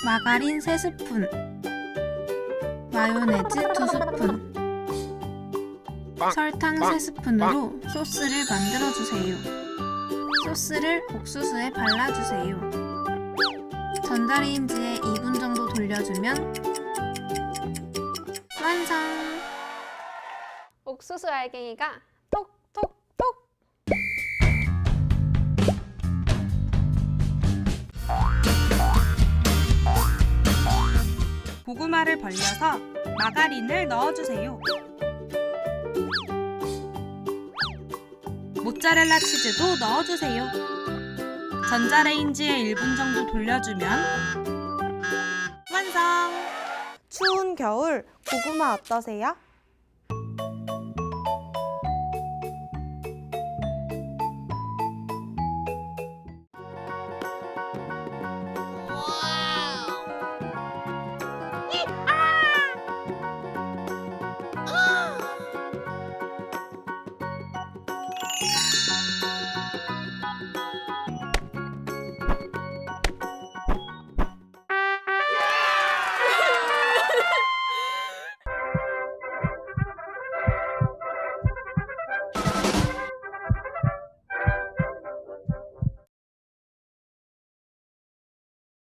마가린 3스푼, 마요네즈 2스푼, 설탕 3스푼으로 소스를 만들어주세요. 소스를 옥수수에 발라주세요. 전자레인지에 2분 정도 돌려주면 완성! 옥수수 알갱이가 톡톡톡! 고구마를 벌려서 마가린을 넣어주세요. 모짜렐라 치즈도 넣어주세요. 전자레인지에 1분 정도 돌려주면 완성! 추운 겨울 고구마 어떠세요?